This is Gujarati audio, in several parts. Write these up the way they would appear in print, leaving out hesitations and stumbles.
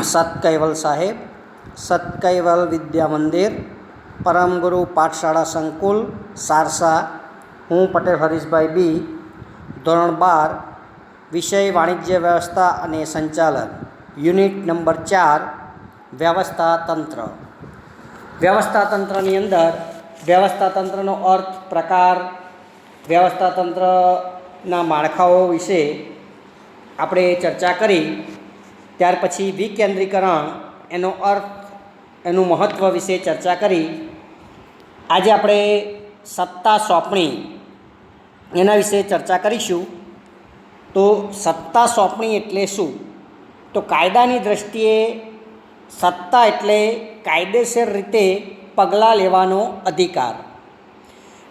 સત સાહેબ, સત વિદ્યા મંદિર, પરમ ગુરુ પાઠશાળા સંકુલ સારસા. હું પટેલ હરીશભાઈ બી, ધોરણ 12, વિષય વાણિજ્ય વ્યવસ્થા અને સંચાલન, યુનિટ નંબર 4, વ્યવસ્થા તંત્ર. વ્યવસ્થા તંત્રની અંદર વ્યવસ્થા તંત્રનો અર્થ, પ્રકાર, વ્યવસ્થા તંત્રના માળખાઓ વિશે આપણે ચર્ચા કરી. ત્યાર પછી વિકેન્દ્રીકરણ, એનો અર્થ, એનું મહત્ત્વ વિશે ચર્ચા કરી. આજે આપણે સત્તા સોંપણી એના વિશે ચર્ચા કરીશું. તો સત્તા સોંપણી એટલે શું? તો કાયદાની દૃષ્ટિએ સત્તા એટલે કાયદેસર રીતે પગલાં લેવાનો અધિકાર.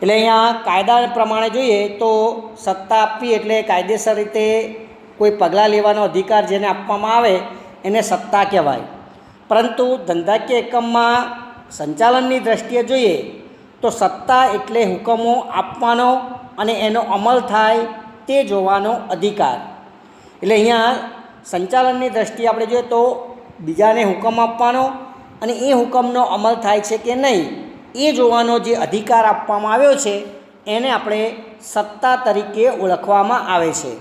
એટલે અહીંયા કાયદા પ્રમાણે જોઈએ તો સત્તા આપવી એટલે કાયદેસર રીતે કોઈ પગલાં લેવાનો અધિકાર જેને આપવામાં આવે એને સત્તા કહેવાય. પરંતુ ધંધાકીય એકમમાં સંચાલનની દૃષ્ટિએ જોઈએ તો સત્તા એટલે હુકમો આપવાનો અને એનો અમલ થાય તે જોવાનો અધિકાર. એટલે અહીંયા સંચાલનની દૃષ્ટિએ આપણે જોઈએ તો બીજાને હુકમ આપવાનો અને એ હુકમનો અમલ થાય છે કે નહીં એ જોવાનો જે અધિકાર આપવામાં આવ્યો છે એને આપણે સત્તા તરીકે ઓળખવામાં આવે છે.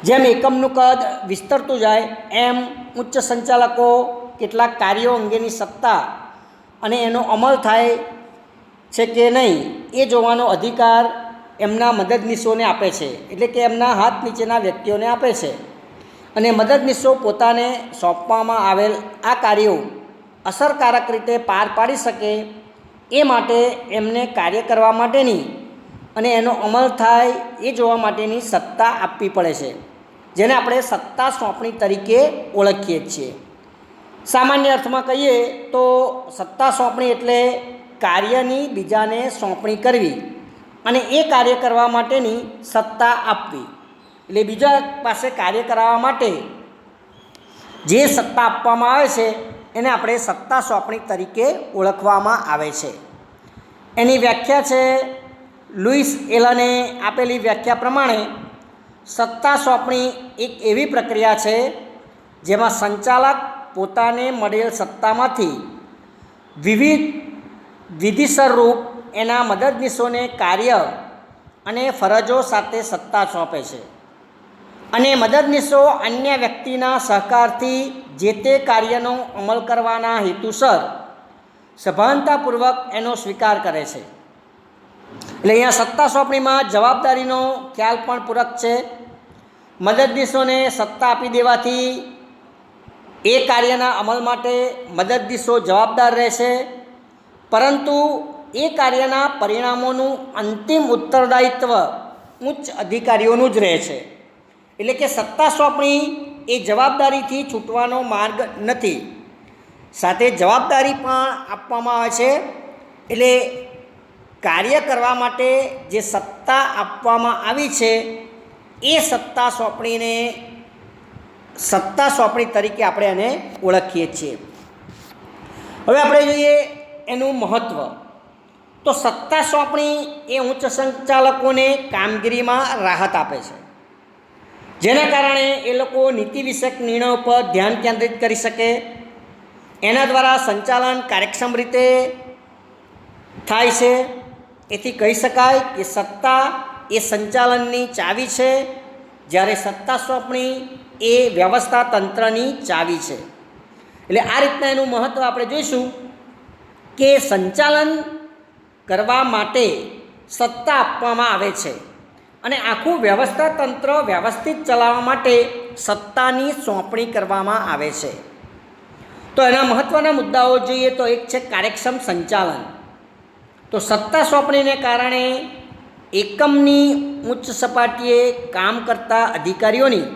જેમ એકમનું કદ વિસ્તરતું જાય એમ ઉચ્ચ સંચાલકો કેટલાક કાર્યો અંગેની સત્તા અને એનો અમલ થાય છે કે નહીં એ જોવાનો અધિકાર એમના મદદનીશોને આપે છે. એટલે કે એમના હાથ નીચેના વ્યક્તિઓને આપે છે. અને મદદનીશો પોતાને સોંપવામાં આવેલ આ કાર્યો અસરકારક રીતે પાર પાડી શકે એ માટે એમને કાર્ય કરવા માટેની અને એનો અમલ થાય એ જોવા માટેની સત્તા આપવી પડે છે, જેને આપણે સત્તા સોંપણી તરીકે ઓળખીએ છીએ. સામાન્ય અર્થમાં કહીએ તો સત્તા સોંપણી એટલે કાર્યની બીજાને સોંપણી કરવી અને એ કાર્ય કરવા માટેની સત્તા આપવી. એટલે બીજા પાસે કાર્ય કરાવવા માટે જે સત્તા આપવામાં આવે છે એને આપણે સત્તા સોંપણી તરીકે ઓળખવામાં આવે છે. એની વ્યાખ્યા છે, લુઈસ એલને આપેલી વ્યાખ્યા પ્રમાણે સત્તા સોંપણી એક એવી પ્રક્રિયા છે જેમાં સંચાલક પોતાને મળેલ સત્તામાંથી વિવિધ વિધિસર રૂપ એના મદદનીશોને કાર્ય અને ફરજો સાથે સત્તા સોંપે છે અને મદદનીશો અન્ય વ્યક્તિના સહકારથી જે તે કાર્યનો અમલ કરવાના હેતુસર સભાનતાપૂર્વક એનો સ્વીકાર કરે છે. એટલે અહીંયા સત્તા સોંપણીમાં જવાબદારીનો ખ્યાલ પણ પૂરક છે. મદદનીશોને સત્તા આપી દેવાથી એ કાર્યના અમલ માટે મદદનીશો જવાબદાર રહેશે, પરંતુ એ કાર્યના પરિણામોનું અંતિમ ઉત્તરદાયિત્વ ઉચ્ચ અધિકારીઓનું જ રહે છે. એટલે કે સત્તા સોંપણી એ જવાબદારીથી છૂટવાનો માર્ગ નથી, સાથે જવાબદારી પણ આપવામાં આવે છે. એટલે કાર્ય કરવા માટે જે સત્તા આપવામાં આવી છે એ સત્તા સોંપણી તરીકે આપણે એને ઓળખીએ છીએ. હવે આપણે જોઈએ એનું મહત્ત્વ. તો સત્તા સોંપણી એ ઉચ્ચ સંચાલકોને કામગીરીમાં રાહત આપે છે, જેના કારણે એ લોકો નીતિ વિષયક નિર્ણયો પર ધ્યાન કેન્દ્રિત કરી શકે. એના દ્વારા સંચાલન કાર્યક્ષમ રીતે થાય છે. એથી કહી શકાય કે સત્તા એ સંચાલનની ચાવી છે, જ્યારે સત્તા સોંપણી એ વ્યવસ્થા તંત્રની ચાવી છે. એટલે આ રીતના એનું મહત્ત્વ આપણે જોઈશું કે સંચાલન કરવા માટે સત્તા આપવામાં આવે છે અને આખું વ્યવસ્થા તંત્ર વ્યવસ્થિત ચલાવવા માટે સત્તાની સોંપણી કરવામાં આવે છે. તો એના મહત્ત્વના મુદ્દાઓ જોઈએ તો એક છે કાર્યક્ષમ સંચાલન. તો સત્તા સોંપણીને કારણે એકમની ઉચ્ચ સપાટીએ કામ કરતા અધિકારીઓની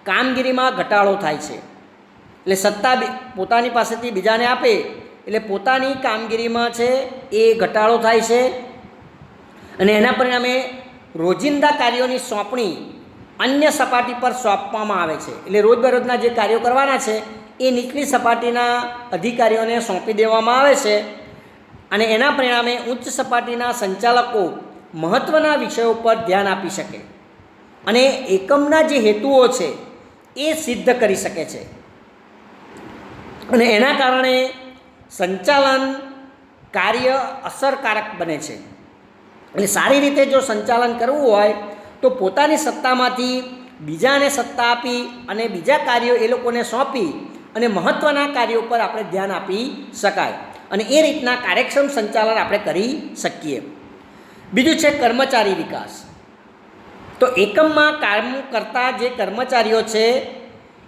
કામગીરીમાં ઘટાડો થાય છે. એટલે સત્તા પોતાની પાસેથી બીજાને આપે એટલે પોતાની કામગીરીમાં છે એ ઘટાડો થાય છે અને એના પરિણામે રોજિંદા કાર્યોની સોંપણી અન્ય સપાટી પર સોંપવામાં આવે છે. એટલે રોજબરોજના જે કાર્યો કરવાના છે એ નીચલી સપાટીના અધિકારીઓને સોંપી દેવામાં આવે છે અને એના પરિણામે ઉચ્ચ સપાટીના સંચાલકો મહત્ત્વના વિષયો પર ધ્યાન આપી શકે અને એકમના જે હેતુઓ છે એ સિદ્ધ કરી શકે છે. અને એના કારણે સંચાલન કાર્ય અસરકારક બને છે. એટલે સારી રીતે જો સંચાલન કરવું હોય તો પોતાની સત્તામાંથી બીજાને સત્તા આપી અને બીજા કાર્યો એ લોકોને સોંપી અને મહત્ત્વના કાર્યો પર આપણે ધ્યાન આપી શકાય અને એ રીતના કાર્યક્ષમ સંચાલન આપણે કરી શકીએ. બીજું છે કર્મચારી વિકાસ. તો એકમમાં કામ કરતા જે કર્મચારીઓ છે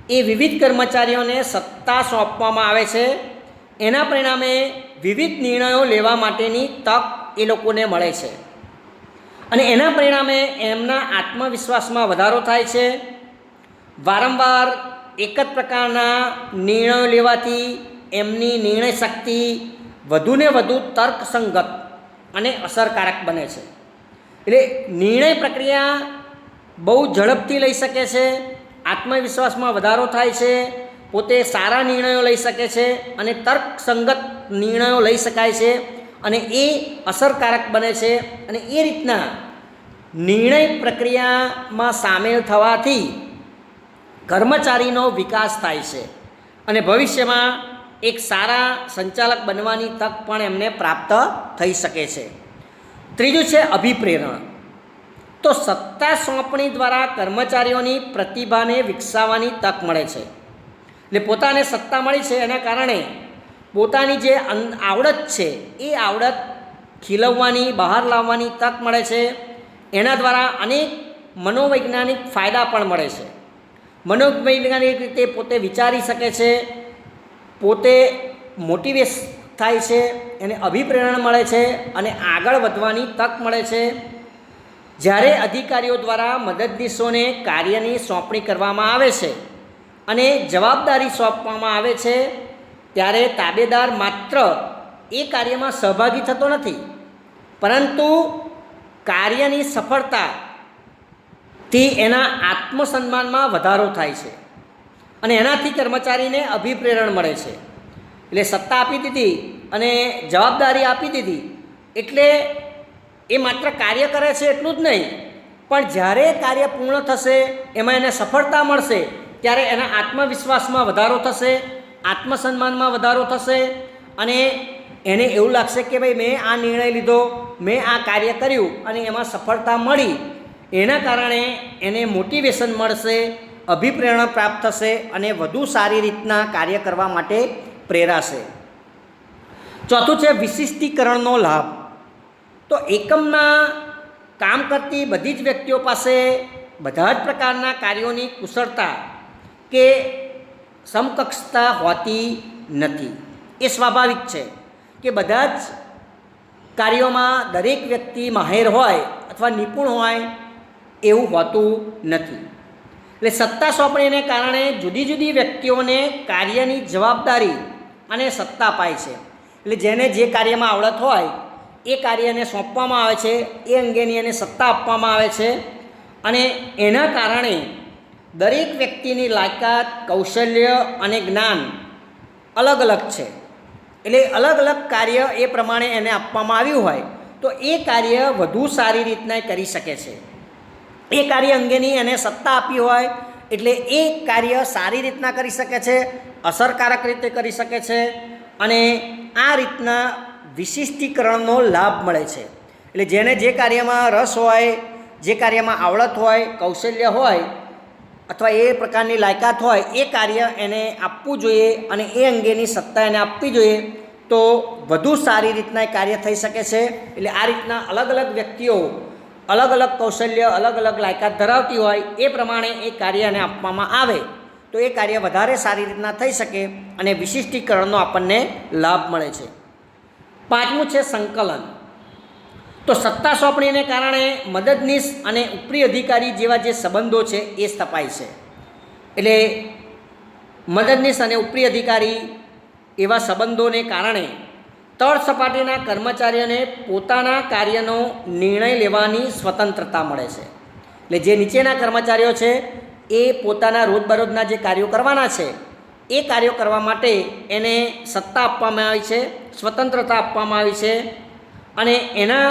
એ વિવિધ કર્મચારીઓને સત્તા સોંપવામાં આવે છે. એના પરિણામે વિવિધ નિર્ણયો લેવા માટેની તક એ લોકોને મળે છે અને એના પરિણામે એમના આત્મવિશ્વાસમાં વધારો થાય છે. વારંવાર એક જ પ્રકારના નિર્ણયો લેવાથી એમની નિર્ણય શક્તિ વધુને વધુ તર્કસંગત અને અસરકારક બને છે. એટલે નિર્ણય પ્રક્રિયા બહુ ઝડપથી લઈ શકે છે, આત્મવિશ્વાસમાં વધારો થાય છે, પોતે સારા નિર્ણયો લઈ શકે છે અને તર્કસંગત નિર્ણયો લઈ શકાય છે અને એ અસરકારક બને છે. અને એ રીતના નિર્ણય પ્રક્રિયામાં સામેલ થવાથી કર્મચારીનો વિકાસ થાય છે અને ભવિષ્યમાં એક સારા સંચાલક બનવાની તક પણ એમને પ્રાપ્ત થઈ શકે છે. ત્રીજું છે અભિપ્રેરણ. તો સત્તા સોંપણી દ્વારા કર્મચારીઓની પ્રતિભાને વિકસાવવાની તક મળે છે. એટલે પોતાને સત્તા મળી છે એના કારણે પોતાની જે આવડત છે એ આવડત ખીલવવાની, બહાર લાવવાની તક મળે છે. એના દ્વારા અનેક મનોવૈજ્ઞાનિક ફાયદા પણ મળે છે. મનોવૈજ્ઞાનિક રીતે પોતે વિચારી શકે છે, પોતે મોટિવેટ થાય છે, એને અભિપ્રેરણ મળે છે અને આગળ વધવાની તક મળે છે. જ્યારે અધિકારીઓ દ્વારા મદદનીશોને કાર્યની સોંપણી કરવામાં આવે છે અને જવાબદારી સોંપવામાં આવે છે ત્યારે તાબેદાર માત્ર એ કાર્યમાં સહભાગી થતો નથી, પરંતુ કાર્યની સફળતાથી એના આત્મસન્માનમાં વધારો થાય છે અને એનાથી કર્મચારીને અભિપ્રેરણ મળે છે. એટલે સત્તા આપી દીધી અને જવાબદારી આપી દીધી એટલે એ માત્ર કાર્ય કરે છે એટલું જ નહીં, પણ જ્યારે કાર્ય પૂર્ણ થશે, એમાં એને સફળતા મળશે ત્યારે એના આત્મવિશ્વાસમાં વધારો થશે, આત્મસન્માનમાં વધારો થશે અને એને એવું લાગશે કે ભાઈ મેં આ નિર્ણય લીધો, મેં આ કાર્ય કર્યું અને એમાં સફળતા મળી. એના કારણે એને મોટિવેશન મળશે, અભિપ્રેરણા પ્રાપ્ત થશે અને વધુ સારી રીતના કાર્ય કરવા માટે પ્રેરાશે. ચોથું છે વિશિષ્ટીકરણનો લાભ. તો એકમમાં કામ કરતી બધી જ વ્યક્તિઓ પાસે બધા જ પ્રકારના કાર્યોની કુશળતા કે સમકક્ષતા હોતી નથી. એ સ્વાભાવિક છે કે બધા જ કાર્યોમાં દરેક વ્યક્તિ માહેર હોય અથવા નિપુણ હોય એવું હોતું નથી. એટલે સત્તા સોંપણીને કારણે જુદી જુદી વ્યક્તિઓને કાર્યની જવાબદારી અને સત્તા અપાય છે. એટલે જેને જે કાર્યમાં આવડત હોય એ કાર્યને સોંપવામાં આવે છે, એ અંગેની એને સત્તા આપવામાં આવે છે અને એના કારણે દરેક વ્યક્તિની લાયકાત, કૌશલ્ય અને જ્ઞાન અલગ અલગ છે. એટલે અલગ અલગ કાર્ય એ પ્રમાણે એને આપવામાં આવ્યું હોય તો એ કાર્ય વધુ સારી રીતના કરી શકે છે. એ કાર્ય અંગેની એને સત્તા આપી હોય એટલે એ કાર્ય સારી રીતના કરી શકે છે, અસરકારક રીતે કરી શકે છે અને આ રીતના વિશિષ્ટીકરણનો લાભ મળે છે. એટલે જેને જે કાર્યમાં રસ હોય, જે કાર્યમાં આવડત હોય, કૌશલ્ય હોય અથવા એ પ્રકારની લાયકાત હોય એ કાર્ય એને આપવું જોઈએ અને એ અંગેની સત્તા એને આપવી જોઈએ તો વધુ સારી રીતના એ કાર્ય થઈ શકે છે. એટલે આ રીતના અલગ અલગ વ્યક્તિઓ અલગ અલગ કૌશલ્ય, અલગ અલગ લાયકાત ધરાવતી હોય એ પ્રમાણે એ કાર્યને આપવામાં આવે તો એ કાર્ય વધારે સારી રીતના થઈ શકે અને વિશિષ્ટીકરણનો આપણને લાભ મળે છે. પાંચમું છે સંકલન. તો સત્તા સોંપણીને કારણે મદદનીશ અને ઉપરી અધિકારી જેવા જે સંબંધો છે એ સ્થપાય છે. એટલે મદદનીશ અને ઉપરી અધિકારી એવા સંબંધોને કારણે તળ સપાટીના કર્મચારીઓને પોતાના કાર્યનો નિર્ણય લેવાની સ્વતંત્રતા મળે છે. એટલે જે નીચેના કર્મચારીઓ છે એ પોતાના રોજબરોજના જે કાર્યો કરવાના છે એ કાર્યો કરવા માટે એને સત્તા આપવામાં આવી છે, સ્વતંત્રતા આપવામાં આવી છે અને એના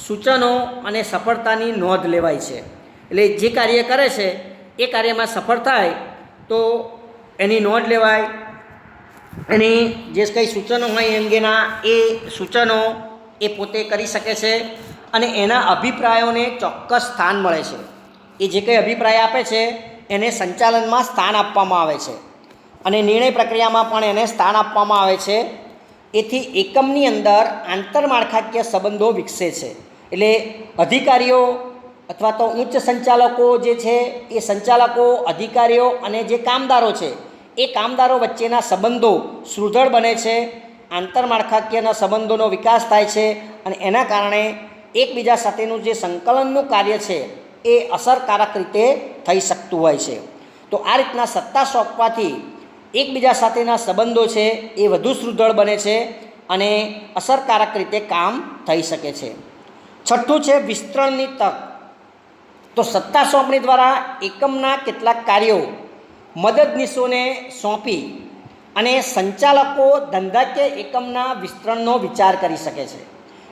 સૂચનો અને સફળતાની નોંધ લેવાય છે. એટલે જે કાર્ય કરે છે એ કાર્યમાં સફળ થાય તો એની નોંધ લેવાય એની જે કંઈ સૂચનો હોય એ અંગેના એ સૂચનો એ પોતે કરી શકે છે અને એના અભિપ્રાયોને ચોક્કસ સ્થાન મળે છે. એ જે કંઈ અભિપ્રાય આપે છે એને સંચાલનમાં સ્થાન આપવામાં આવે છે અને નિર્ણય પ્રક્રિયામાં પણ એને સ્થાન આપવામાં આવે છે. એથી એકમની અંદર આંતરમાળખાકીય સંબંધો વિકસે છે. એટલે અધિકારીઓ અથવા તો ઉચ્ચ સંચાલકો જે છે એ સંચાલકો, અધિકારીઓ અને જે કામદારો છે એ કામદારો વચ્ચેના સંબંધો સુદૃઢ બને છે, આંતરમાળખાકીયના સંબંધોનો વિકાસ થાય છે અને એના કારણે એકબીજા સાથેનું જે સંકલનનું કાર્ય છે એ અસરકારક રીતે થઈ શકતું હોય છે. તો આ રીતના સત્તા સોંપવાથી એકબીજા સાથેના સંબંધો છે એ વધુ સુદૃઢ બને છે અને અસરકારક રીતે કામ થઈ શકે છે. છઠ્ઠું છે વિસ્તરણની તક. તો સત્તા સોંપણી દ્વારા એકમના કેટલાક કાર્યો મદદનીશોને સોંપી અને સંચાલકો ધંધાકીય એકમના વિસ્તરણનો વિચાર કરી શકે છે.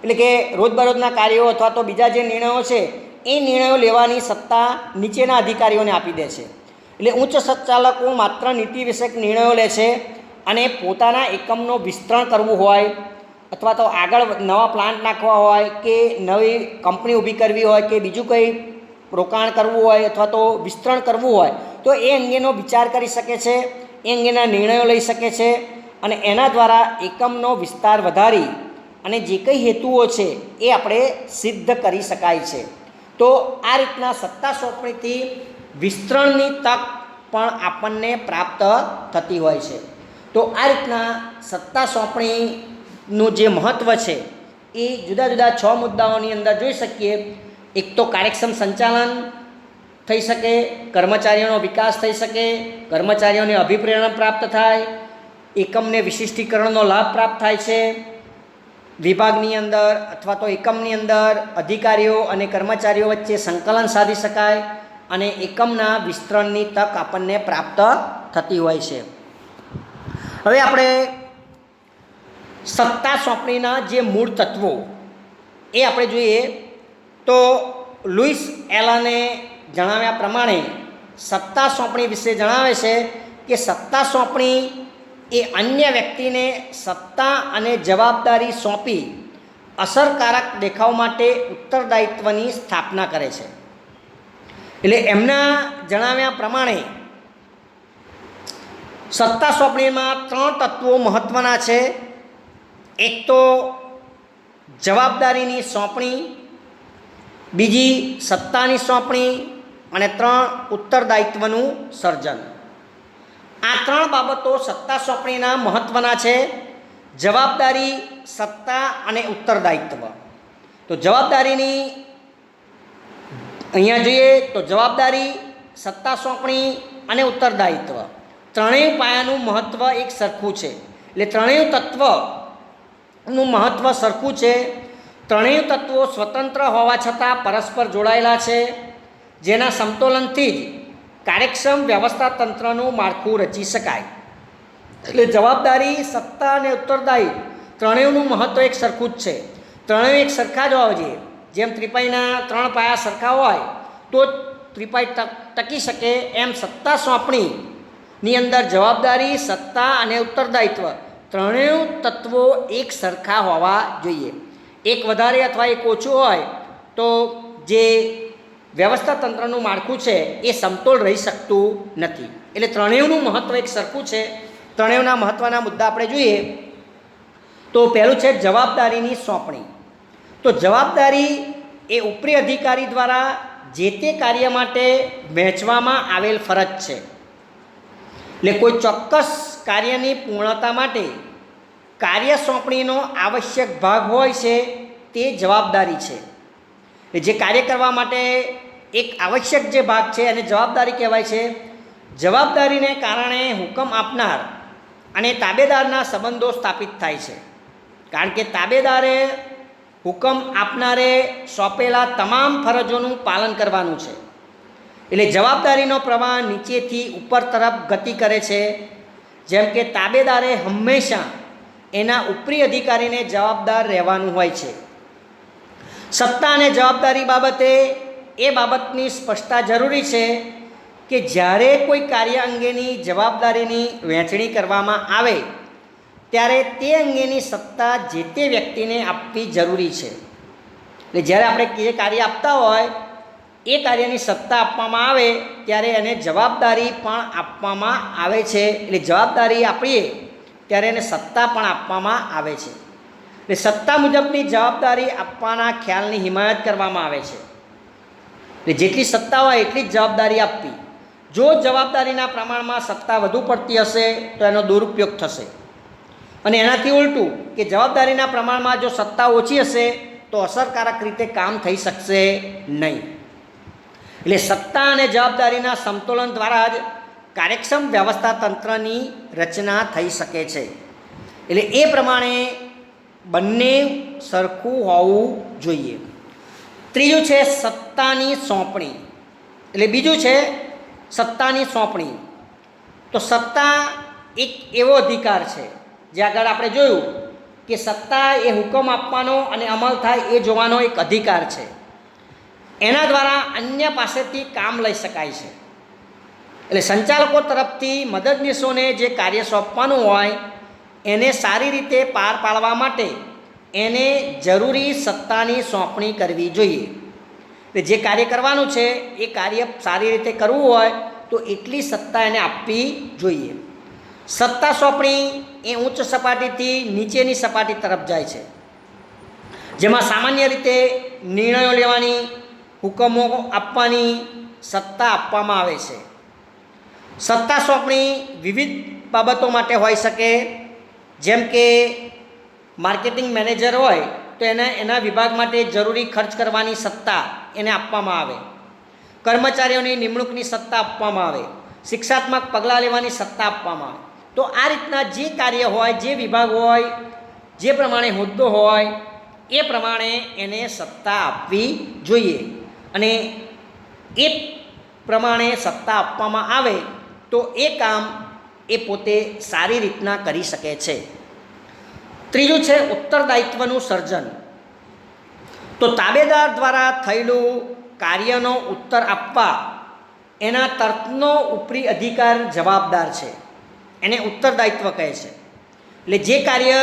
એટલે કે રોજબરોજના કાર્યો અથવા તો બીજા જે નિર્ણયો છે એ નિર્ણયો લેવાની સત્તા નીચેના અધિકારીઓને આપી દે છે. એટલે ઉચ્ચ સંચાલકો માત્ર નીતિ વિષયક નિર્ણયો લે છે અને પોતાના એકમનો વિસ્તરણ કરવું હોય અથવા તો આગળ નવા પ્લાન્ટ નાખવા હોય કે નવી કંપની ઊભી કરવી હોય કે બીજું કંઈ રોકાણ કરવું હોય અથવા તો વિસ્તરણ કરવું હોય તો એ અંગેનો વિચાર કરી શકે છે, એ અંગેના નિર્ણયો લઈ શકે છે અને એના દ્વારા એકમનો વિસ્તાર વધારી અને જે કંઈ હેતુઓ છે એ આપણે સિદ્ધ કરી શકાય છે. તો આ રીતના સત્તા સોંપણીથી વિસ્તરણની તક પણ આપણને પ્રાપ્ત થતી હોય છે. તો આ રીતના સત્તા સોંપણીનું જે મહત્ત્વ છે એ જુદા જુદા 6 મુદ્દાઓની અંદર જોઈ શકીએ. એક તો કાર્યક્ષમ સંચાલન થઈ શકે, કર્મચારીઓનો વિકાસ થઈ શકે, કર્મચારીઓને અભિપ્રેરણા પ્રાપ્ત થાય, એકમને વિશિષ્ટીકરણનો લાભ પ્રાપ્ત થાય છે, વિભાગની અંદર અથવા તો એકમની અંદર અધિકારીઓ અને કર્મચારીઓ વચ્ચે સંકલન સાધી શકાય અને એકમના વિસ્તરણની તક આપણને પ્રાપ્ત થતી હોય છે. હવે આપણે સત્તા સોંપણીના જે મૂળ તત્વો એ આપણે જોઈએ તો લુઈસ એલને જણાવ્યા પ્રમાણે સત્તા સોંપણી વિશે જણાવે છે કે સત્તા સોંપણી એ અન્ય વ્યક્તિને સત્તા અને જવાબદારી સોંપી અસરકારક દેખાવ માટે ઉત્તરદાયિત્વની સ્થાપના કરે છે. એટલે એમના જણાવ્યા પ્રમાણે સત્તા સોંપણીમાં 3 તત્વો મહત્ત્વના છે. એક તો જવાબદારીની સોંપણી, બીજી સત્તાની સોંપણી અને 3 ઉત્તરદાયિત્વનું સર્જન. આ 3 બાબતો સત્તા સોંપણીના મહત્ત્વના છે: જવાબદારી, સત્તા અને ઉત્તરદાયિત્વ. તો જવાબદારીની અહીંયા જોઈએ તો જવાબદારી, સત્તા સોંપણી અને ઉત્તરદાયિત્વ ત્રણેય પાયાનું મહત્ત્વ એક સરખું છે. એટલે ત્રણેય તત્વનું મહત્ત્વ સરખું છે. ત્રણેય તત્વો સ્વતંત્ર હોવા છતાં પરસ્પર જોડાયેલા છે, જેના સમતોલનથી જ કાર્યક્ષમ વ્યવસ્થા તંત્રનું માળખું રચી શકાય. એટલે જવાબદારી, સત્તા અને ઉત્તરદાયિત્વ ત્રણેયનું મહત્ત્વ એક સરખું જ છે. ત્રણેય એક સરખા જ હોવા જોઈએ. જેમ ત્રિપાઈના 3 પાયા સરખા હોય તો જ ત્રિપાઈ ટકી શકે, એમ સત્તા સોંપણીની અંદર જવાબદારી, સત્તા અને ઉત્તરદાયિત્વ ત્રણેય તત્વો એક સરખા હોવા જોઈએ. એક વધારે અથવા એક ઓછું હોય તો જે વ્યવસ્થા તંત્રનું માળખું છે એ સમતોલ રહી શકતું નથી. એટલે ત્રણેયનું મહત્ત્વ એક સરખું છે. ત્રણેયના મહત્ત્વના મુદ્દા આપણે જોઈએ તો પહેલું છે જવાબદારીની સોંપણી. તો જવાબદારી એ ઉપરી અધિકારી દ્વારા જે તે કાર્ય માટે વહેંચવામાં આવેલ ફરજ છે. એટલે કોઈ ચોક્કસ કાર્યની પૂર્ણતા માટે કાર્ય સોંપણીનો આવશ્યક ભાગ હોય છે તે જવાબદારી છે. જે કાર્ય કરવા માટે એક આવશ્યક જે ભાગ છે એને જવાબદારી કહેવાય છે. જવાબદારીને કારણે હુકમ આપનાર અને તાબેદારના સંબંધો સ્થાપિત થાય છે, કારણ કે તાબેદારે હુકમ આપનારે સોંપેલા તમામ ફરજોનું પાલન કરવાનું છે. એટલે જવાબદારીનો પ્રવાહ નીચેથી ઉપર તરફ ગતિ કરે છે. જેમ કે તાબેદારે હંમેશા એના ઉપરી અધિકારીને જવાબદાર રહેવાનું હોય છે. સત્તા અને જવાબદારી બાબતે એ બાબતની સ્પષ્ટતા જરૂરી છે કે જ્યારે કોઈ કાર્ય અંગેની જવાબદારીની વહેંચણી કરવામાં આવે ત્યારે તે અંગેની સત્તા જે તે વ્યક્તિને આપવી જરૂરી છે. એટલે જ્યારે આપણે જે કાર્ય આપતા હોય એ કાર્યની સત્તા આપવામાં આવે ત્યારે એને જવાબદારી પણ આપવામાં આવે છે. એટલે જવાબદારી આપીએ ત્યારે એને સત્તા પણ આપવામાં આવે છે. એટલે સત્તા મુજબની જવાબદારી આપવાના ખ્યાલની હિમાયત કરવામાં આવે છે. એટલે જેટલી સત્તા હોય એટલી જ જવાબદારી આપવી. જો જવાબદારીના પ્રમાણમાં સત્તા વધુ પડતી હશે તો એનો દુરુપયોગ થશે, અને એનાથી ઉલટું કે જવાબદારીના પ્રમાણમાં જો સત્તા ઓછી હશે તો અસરકારક રીતે કામ થઈ શકશે નહીં. એટલે સત્તા અને જવાબદારીના સમતોલન દ્વારા જ કાર્યક્ષમ વ્યવસ્થા તંત્રની રચના થઈ શકે છે. એટલે એ પ્રમાણે બંને સરખું હોવું જોઈએ. ત્રીજું છે સત્તાની સોંપણી. એટલે બીજું છે સત્તાની સોંપણી. તો સત્તા એક એવો અધિકાર છે જે આગળ આપણે જોયું કે સત્તા એ હુકમ આપવાનો અને અમલ થાય એ જોવાનો એક અધિકાર છે. એના દ્વારા અન્ય પાસેથી કામ લઈ શકાય છે. એટલે સંચાલકો તરફથી મદદનીશોને જે કાર્ય સોંપવાનું હોય એને સારી રીતે પાર પાડવા માટે એને જરૂરી સત્તાની સોંપણી કરવી જોઈએ. એટલે જે કાર્ય કરવાનું છે એ કાર્ય સારી રીતે કરવું હોય તો એટલી સત્તા એને આપવી જોઈએ. સત્તા સોંપણી એ ઉચ્ચ સપાટીથી નીચેની સપાટી તરફ જાય છે, જેમાં સામાન્ય રીતે નિર્ણયો લેવાની, હુકમો આપવાની સત્તા આપવામાં આવે છે. સત્તા સોંપણી વિવિધ બાબતો માટે હોઈ શકે, જેમ કે માર્કેટિંગ મેનેજર હોય તો એના વિભાગ માટે જરૂરી ખર્ચ કરવાની સત્તા એને આપવામાં આવે. કર્મચારીઓની નિમણૂકની સત્તા આપવામાં આવે. શિક્ષાત્મક પગલાં લેવાની સત્તા આપવામાં આવે. તો આ રીતના જે કાર્ય હોય, જે વિભાગ હોય, જે પ્રમાણે હોદ્દો હોય એ પ્રમાણે એને સત્તા આપવી જોઈએ. અને એ પ્રમાણે સત્તા આપવામાં આવે તો એ કામ એ પોતે સારી રીતના કરી શકે છે. ત્રીજું છે ઉત્તરદાયિત્વનું સર્જન. તો તાબેદાર દ્વારા થયેલું કાર્યનો ઉત્તર આપવા એના તર્કનો ઉપરી અધિકાર જવાબદાર છે. એને ઉત્તરદાયિત્વ કહે છે. એટલે જે કાર્ય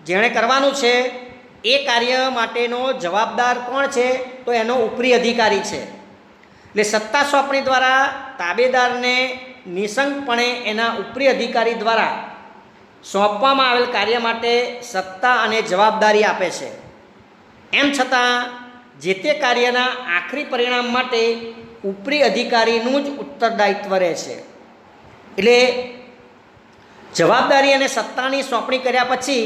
જેણે કરવાનું છે એ કાર્ય માટેનો જવાબદાર કોણ છે? તો એનો ઉપરી અધિકારી છે. એટલે સત્તા સોંપણી દ્વારા તાબેદારને નિઃશંકપણે એના ઉપરી અધિકારી દ્વારા સોંપવામાં આવેલ કાર્ય માટે સત્તા અને જવાબદારી આપે છે. એમ છતાં જે તે કાર્યના આખરી પરિણામ માટે ઉપરી અધિકારીનું જ ઉત્તરદાયિત્વ રહે છે. એટલે જવાબદારી અને સત્તાની સોંપણી કર્યા પછી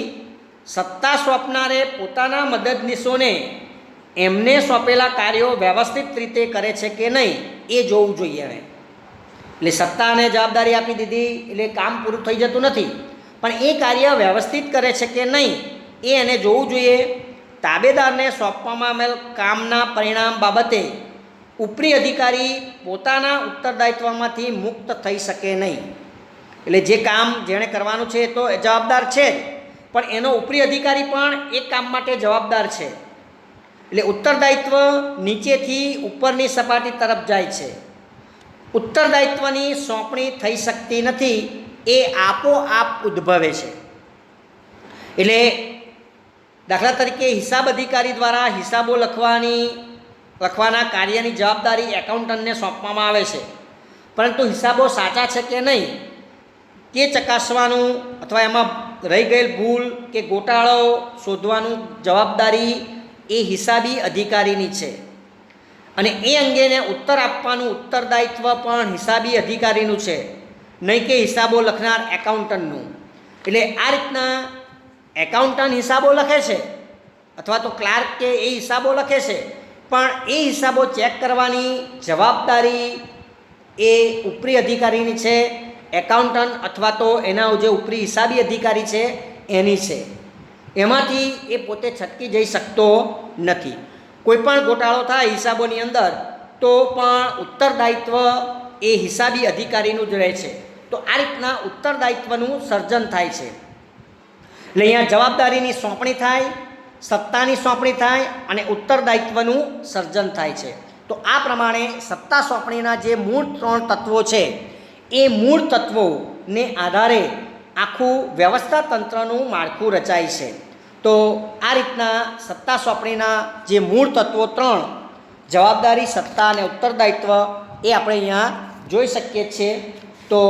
સત્તા સોંપનારે પોતાના મદદનીશોને એમને સોંપેલા કાર્યો વ્યવસ્થિત રીતે કરે છે કે નહીં એ જોવું જોઈએ એણે. એટલે સત્તા અને જવાબદારી આપી દીધી એટલે કામ પૂરું થઈ જતું નથી, પણ એ કાર્ય વ્યવસ્થિત કરે છે કે નહીં એ એને જોવું જોઈએ. તાબેદારને સોંપવામાં આવેલ કામના પરિણામ બાબતે ઉપરી અધિકારી પોતાના ઉત્તરદાયિત્વમાંથી મુક્ત થઈ શકે નહીં. એટલે જે કામ જેણે કરવાનું છે એ તો જવાબદાર છે જ, પણ એનો ઉપરી અધિકારી પણ એ કામ માટે જવાબદાર છે. એટલે ઉત્તરદાયિત્વ નીચેથી ઉપરની સપાટી તરફ જાય છે. ઉત્તરદાયિત્વની સોંપણી થઈ શકતી નથી, એ આપોઆપ ઉદ્ભવે છે. એટલે દાખલા તરીકે હિસાબ અધિકારી દ્વારા હિસાબો લખવાના કાર્યની જવાબદારી એકાઉન્ટન્ટને સોંપવામાં આવે છે, પરંતુ હિસાબો સાચા છે કે નહીં તે ચકાસવાનું અથવા એમાં રહી ગયેલ ભૂલ કે ગોટાળો શોધવાનું જવાબદારી એ હિસાબી અધિકારીની છે. અને એ અંગેને ઉત્તર આપવાનું ઉત્તરદાયિત્વ પણ હિસાબી અધિકારીનું છે, નહીં કે હિસાબો લખનાર એકાઉન્ટન્ટનું. એટલે આ રીતના એકાઉન્ટન્ટ હિસાબો લખે છે અથવા તો ક્લાર્ક કે એ હિસાબો લખે છે, પણ એ હિસાબો ચેક કરવાની જવાબદારી એ ઉપરી અધિકારીની છે. એકાઉન્ટન્ટ અથવા તો એના જે ઉપરી હિસાબી અધિકારી છે એની છે. એમાંથી એ પોતે છટકી જઈ શકતો નથી. કોઈ પણ ગોટાળો થાય હિસાબોની અંદર તો પણ ઉત્તરદાયિત્વ એ હિસાબી અધિકારીનું જ રહે છે. તો આ રીતના ઉત્તરદાયિત્વનું સર્જન થાય છે. એટલે અહીંયા જવાબદારીની સોંપણી થાય, સત્તાની સોંપણી થાય અને ઉત્તરદાયિત્વનું સર્જન થાય છે. તો આ પ્રમાણે સત્તા સોંપણીના જે મૂળ 3 તત્વો છે એ મૂળ તત્વોને આધારે આખું વ્યવસ્થા તંત્રનું માળખું રચાય છે. તો આ રીતના સત્તા સોંપણીના જે મૂળ તત્વો 3 જવાબદારી, સત્તા અને ઉત્તરદાયિત્વ એ આપણે અહીંયા જોઈ શકીએ છીએ. તો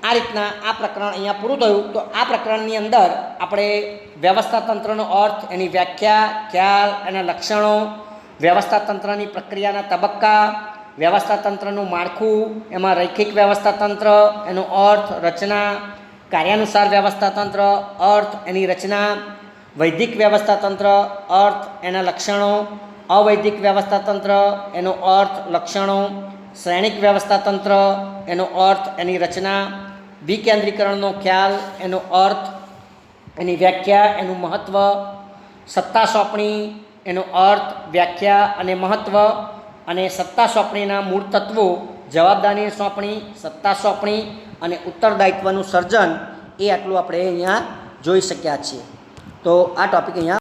આ રીતના આ પ્રકરણ અહીંયા પૂરું થયું. તો આ પ્રકરણની અંદર આપણે વ્યવસ્થા તંત્રનો અર્થ, એની વ્યાખ્યા, ખ્યાલ, એના લક્ષણો, વ્યવસ્થા તંત્રની પ્રક્રિયાના તબક્કા, વ્યવસ્થા તંત્રનું માળખું, એમાં રૈખિક વ્યવસ્થા તંત્ર, એનો અર્થ, રચના, કાર્યાનુસાર વ્યવસ્થા તંત્ર, અર્થ, એની રચના, વૈદિક વ્યવસ્થા તંત્ર, અર્થ, એના લક્ષણો, અવૈદિક વ્યવસ્થા તંત્ર, એનો અર્થ, લક્ષણો, શ્રેણિક વ્યવસ્થા તંત્ર, એનો અર્થ, એની રચના, વિકેન્દ્રીકરણનો ખ્યાલ, એનો અર્થ, એની વ્યાખ્યા, એનું મહત્ત્વ, સત્તા સોંપણી, એનો અર્થ, વ્યાખ્યા અને મહત્ત્વ, અને સત્તા સોંપણીના મૂળ તત્વો, જવાબદારી સોંપણી, સત્તા સોંપણી અને ઉત્તરદાયિત્વનું સર્જન, એ આટલું આપણે અહીંયા જોઈ શક્યા છીએ. તો આ ટૉપિક અહીંયા